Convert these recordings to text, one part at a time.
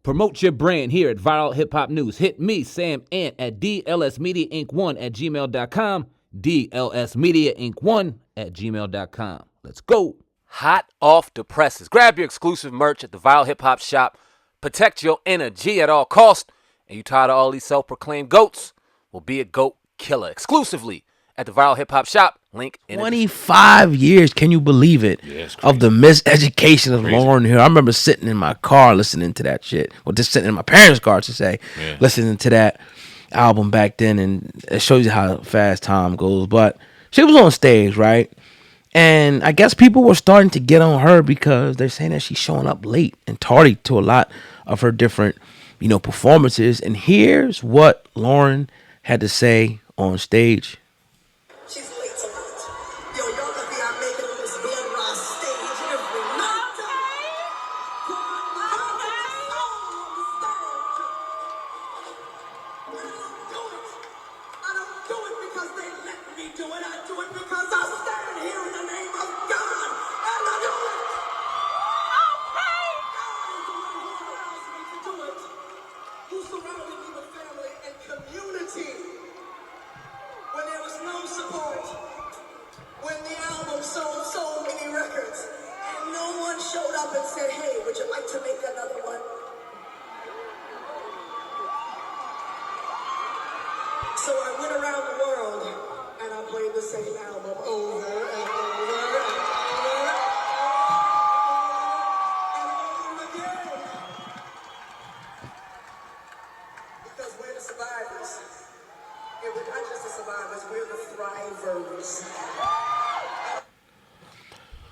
Promote your brand here at Viral Hip Hop News. Hit me, Sam Ant, at dlsmediainc1@gmail.com. dlsmediainc1@gmail.com. Let's go. Hot off the presses. Grab your exclusive merch at the Viral Hip Hop Shop. Protect your energy at all costs. And you tired of all these self-proclaimed goats? Well, be a goat killer exclusively at the Viral Hip Hop Shop. Link in 25 years, can you believe it? Yeah, it's of the miseducation of Lauryn Hill. I remember sitting in my car listening to that shit. Well, just sitting in my parents' car, to say, listening to that album back then, and it shows you how fast time goes. But she was on stage, right? And I guess people were starting to get on her because they're saying that she's showing up late and tardy to a lot of her different, performances. And here's what Lauryn had to say on stage. She's late tonight. Yo, y'all lucky I make it on this blood rod stage every night. I don't do it because they let me do it. I do it because I stand here in the name of God. And I do it. Okay. God is the one who allows me to do it. Who surrounded me with family and community. When there was no support, when the album sold so many records, and no one showed up and said, hey, would you like to make another one? So I went around the world, and I played the same album over and over and over again. Because we're the survivors. Yeah, we're not just the survivors, we're the thrivers.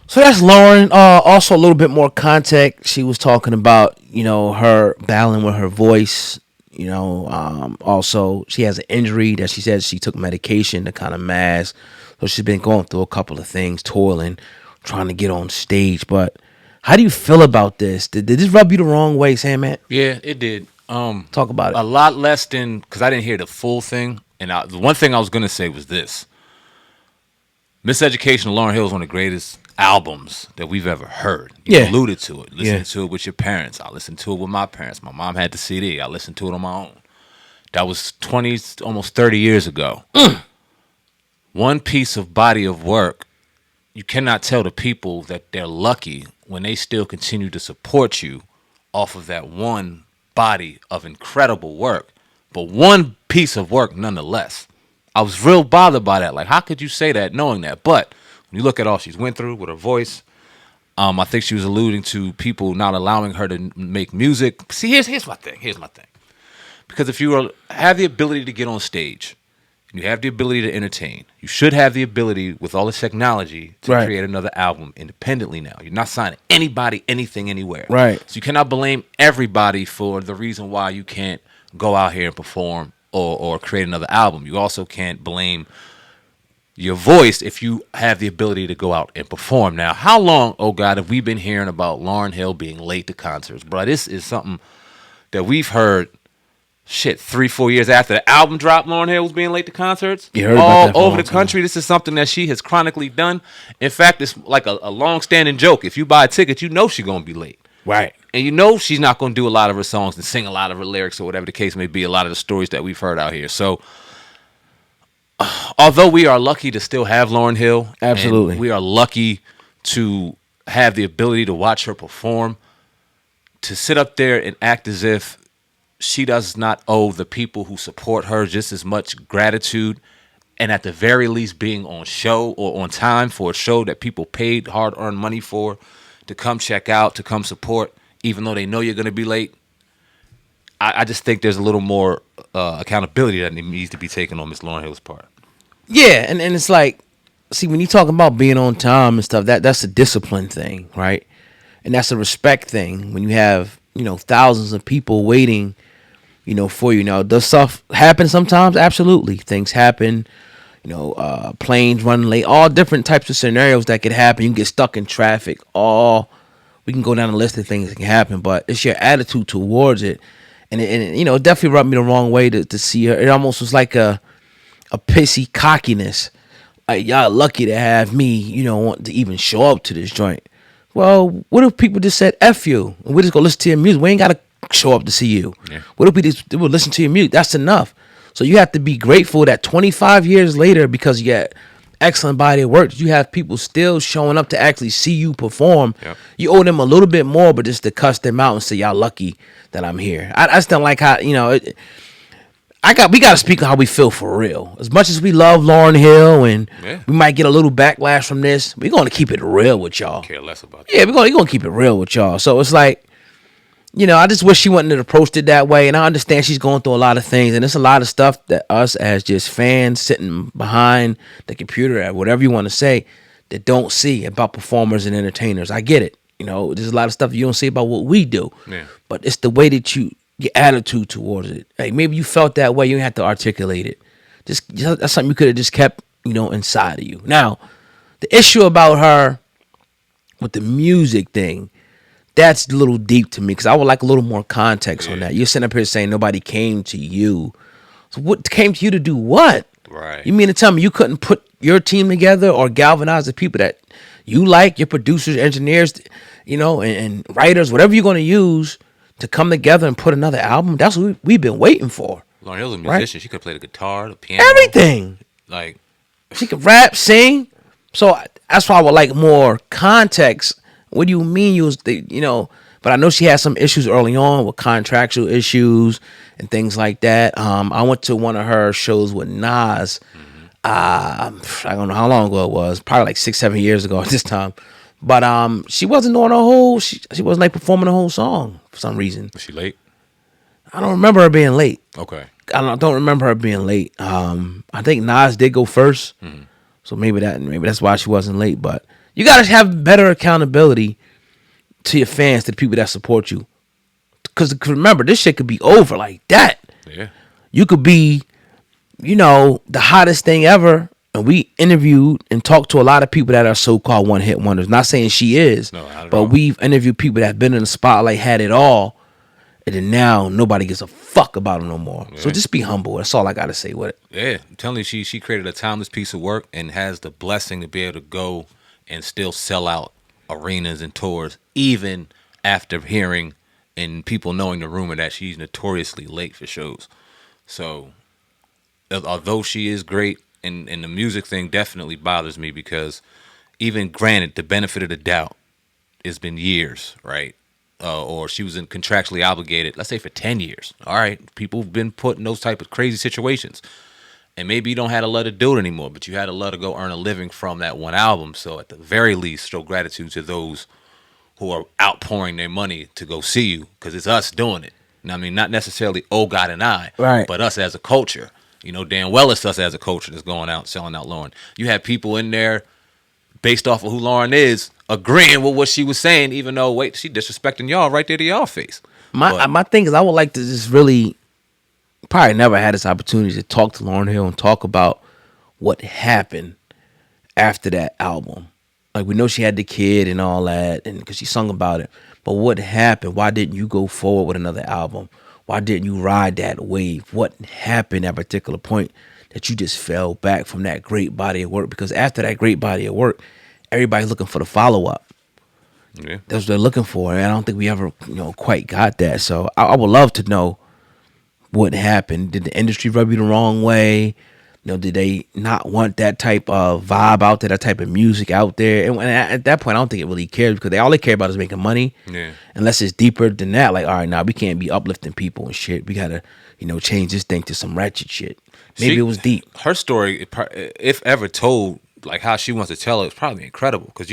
So that's Lauryn. Also, a little bit more context. She was talking about, her battling with her voice. Also, she has an injury that she says she took medication to kind of mask. So she's been going through a couple of things, toiling, trying to get on stage. But how do you feel about this? Did this rub you the wrong way, Sam, man? Yeah, it did. Talk about it. A lot less than, because I didn't hear the full thing. And the one thing I was going to say was this. Miseducation of Lauryn Hill is one of the greatest albums that we've ever heard. You alluded to it. Listening to it with your parents. I listened to it with my parents. My mom had the CD. I listened to it on my own. That was 20, almost 30 years ago. One piece of body of work, you cannot tell the people that they're lucky when they still continue to support you off of that one body of incredible work. But one piece of work nonetheless. I was real bothered by that. Like, how could you say that knowing that? But when you look at all she's went through with her voice, I think she was alluding to people not allowing her to make music. See, here's my thing. Because if you have the ability to get on stage, and you have the ability to entertain, you should have the ability with all this technology to create another album independently now. You're not signing anybody, anything, anywhere. Right. So you cannot blame everybody for the reason why you can't go out here and perform or create another album. You also can't blame your voice if you have the ability to go out and perform. Now, how long, oh God, have we been hearing about Lauryn Hill being late to concerts? Bro, this is something that we've heard, 3-4 years after the album dropped. Lauryn Hill was being late to concerts. You heard all about that over the country. This is something that she has chronically done. In fact, it's like a long-standing joke. If you buy a ticket, you know she's going to be late. Right. And you know she's not going to do a lot of her songs and sing a lot of her lyrics or whatever the case may be, a lot of the stories that we've heard out here. So, although we are lucky to still have Lauryn Hill, absolutely, we are lucky to have the ability to watch her perform, to sit up there and act as if she does not owe the people who support her just as much gratitude, and at the very least being on show or on time for a show that people paid hard-earned money for, to come check out, to come support, even though they know you're going to be late. I just think there's a little more accountability that needs to be taken on Miss Lauryn Hill's part. Yeah, and it's like, see, when you talk about being on time and stuff, that's a discipline thing, right? And that's a respect thing when you have, thousands of people waiting, for you. Now, does stuff happen sometimes? Absolutely. Things happen, planes running late, all different types of scenarios that could happen. You can get stuck in traffic. We can go down the list of things that can happen, but it's your attitude towards it. And it definitely rubbed me the wrong way to see her. It almost was like a pissy cockiness. Like, y'all lucky to have me, want to even show up to this joint. Well, what if people just said F you and we just go listen to your music? We ain't got to show up to see you? Yeah. What if we just would listen to your music? That's enough. So you have to be grateful that 25 years later, because you got excellent body of work, you have people still showing up to actually see you perform. Yep. You owe them a little bit more, but just to cuss them out and say, y'all lucky that I'm here. I just don't like how, we got to speak on how we feel for real. As much as we love Lauryn Hill and we might get a little backlash from this, we're going to keep it real with y'all. Care less about that. Yeah, we're going to keep it real with y'all. So it's like, I just wish she wouldn't have approached it that way. And I understand she's going through a lot of things. And it's a lot of stuff that us as just fans sitting behind the computer or whatever you want to say that don't see about performers and entertainers. I get it. There's a lot of stuff you don't see about what we do. Yeah. But it's the way that your attitude towards it. Hey, maybe you felt that way. You didn't have to articulate it. Just that's something you could have just kept, inside of you. Now, the issue about her with the music thing, that's a little deep to me because I would like a little more context on that. You're sitting up here saying nobody came to you. So what came to you to do what? Right. You mean to tell me you couldn't put your team together or galvanize the people that you like, your producers, engineers, and writers, whatever you're going to use to come together and put another album? That's what we've been waiting for. Lauryn Hill's a musician. Right? She could play the guitar, the piano. Everything. Like, she could rap, sing. So that's why I would like more context. What do you mean but I know she had some issues early on with contractual issues and things like that. I went to one of her shows with Nas. I don't know how long ago it was, probably like 6-7 years ago at this time. But she wasn't doing she wasn't like performing the whole song for some reason. Was she late? I don't remember her being late. Okay. I don't remember her being late. I think Nas did go first. So maybe that's why she wasn't late. But you got to have better accountability to your fans, to the people that support you. Because remember, this shit could be over like that. Yeah. You could be, the hottest thing ever. And we interviewed and talked to a lot of people that are so-called one-hit wonders. Not saying she is, but we've interviewed people that have been in the spotlight, had it all. And then now nobody gives a fuck about them no more. Yeah. So just be humble. That's all I got to say with it. Yeah. I'm telling you, she created a timeless piece of work and has the blessing to be able to go and still sell out arenas and tours, even after hearing and people knowing the rumor that she's notoriously late for shows. So although she is great, and the music thing definitely bothers me because even granted, the benefit of the doubt, it's been years, right? Or she was contractually obligated, let's say for 10 years. All right, people have been put in those type of crazy situations. And maybe you don't have to let her do it anymore, but you had to let her go earn a living from that one album. So at the very least, show gratitude to those who are outpouring their money to go see you, because it's us doing it. And I mean, not necessarily God and I, right, but us as a culture. Damn well it's us as a culture that's going out selling out Lauryn. You have people in there based off of who Lauryn is agreeing with what she was saying, even though, she disrespecting y'all right there to y'all face. My thing is, I would like to just really, probably never had this opportunity to talk to Lauryn Hill and talk about what happened after that album. Like, we know she had the kid and all that, and because she sung about it. But what happened? Why didn't you go forward with another album? Why didn't you ride that wave? What happened at a particular point that you just fell back from that great body of work? Because after that great body of work, everybody's looking for the follow-up. Yeah. That's what they're looking for. And I don't think we ever, quite got that. So I would love to know what happened. Did the industry rub you the wrong way? Did they not want that type of vibe out there, that type of music out there? And at that point, I don't think it really cares, because all they care about is making money. Yeah. Unless it's deeper than that. Like, all right, now we can't be uplifting people and shit. We got to, change this thing to some ratchet shit. Maybe it was deep. Her story, if ever told, like how she wants to tell it, it's probably incredible. Because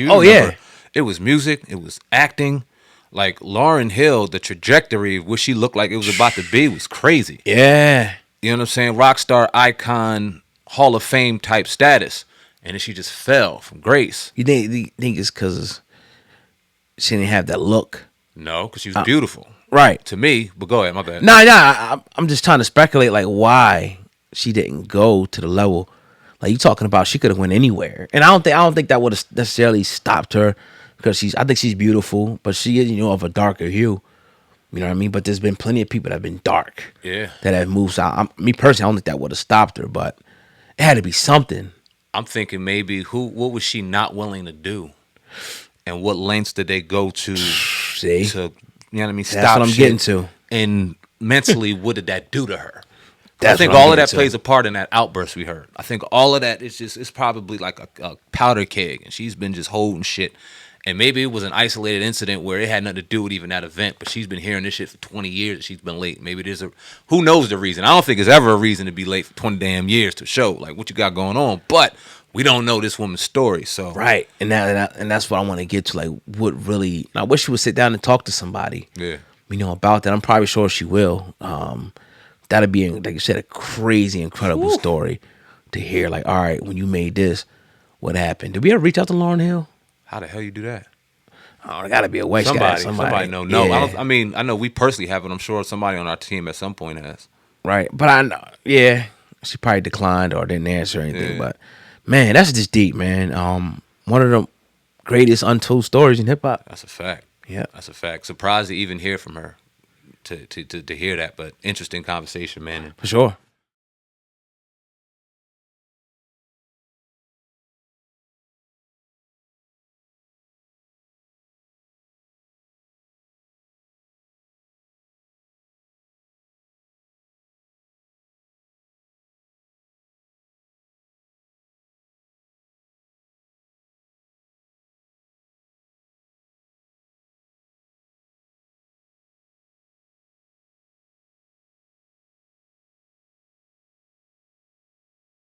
it was music, it was acting. Like, Lauryn Hill, the trajectory of what she looked like it was about to be was crazy. Yeah. You know what I'm saying? Rock star, icon, Hall of Fame type status. And then she just fell from grace. You think it's because she didn't have that look? No, because she was beautiful. Right. To me, but go ahead, my bad. Nah, I'm just trying to speculate, like, why she didn't go to the level. Like, you talking about she could have went anywhere. And I don't think that would have necessarily stopped her, because I think she's beautiful, but she is, of a darker hue. You know what I mean? But there's been plenty of people that have been dark. Yeah. That have moved. So me personally, I don't think that would have stopped her, but it had to be something. I'm thinking maybe what was she not willing to do? And what lengths did they go to? See? To, you know what I mean? That's what I'm getting to. And mentally, what did that do to her? I That's think what I'm all of getting that to. plays a part in that outburst we heard. I think all of that is just, it's probably like a powder keg, and she's been just holding shit. And maybe it was an isolated incident where it had nothing to do with even that event, but she's been hearing this shit for 20 years that she's been late. Maybe who knows the reason? I don't think there's ever a reason to be late for 20 damn years to show, like, what you got going on. But we don't know this woman's story, so. Right, and that's what I want to get to. Like, what really? I wish she would sit down and talk to somebody. Yeah. About that. I'm probably sure she will. That'd be, like you said, a crazy, incredible story to hear. Like, all right, when you made this, what happened? Did we ever reach out to Lauryn Hill? How the hell you do that? Oh, there gotta be a way. Somebody know. No, Yeah. I know we personally haven't. I'm sure somebody on our team at some point has. Right, but I know. Yeah, she probably declined or didn't answer anything. Yeah. But man, that's just deep, man. One of the greatest untold stories in hip hop. That's a fact. Yeah. That's a fact. Surprised to even hear from her, to hear that. But interesting conversation, man. For sure.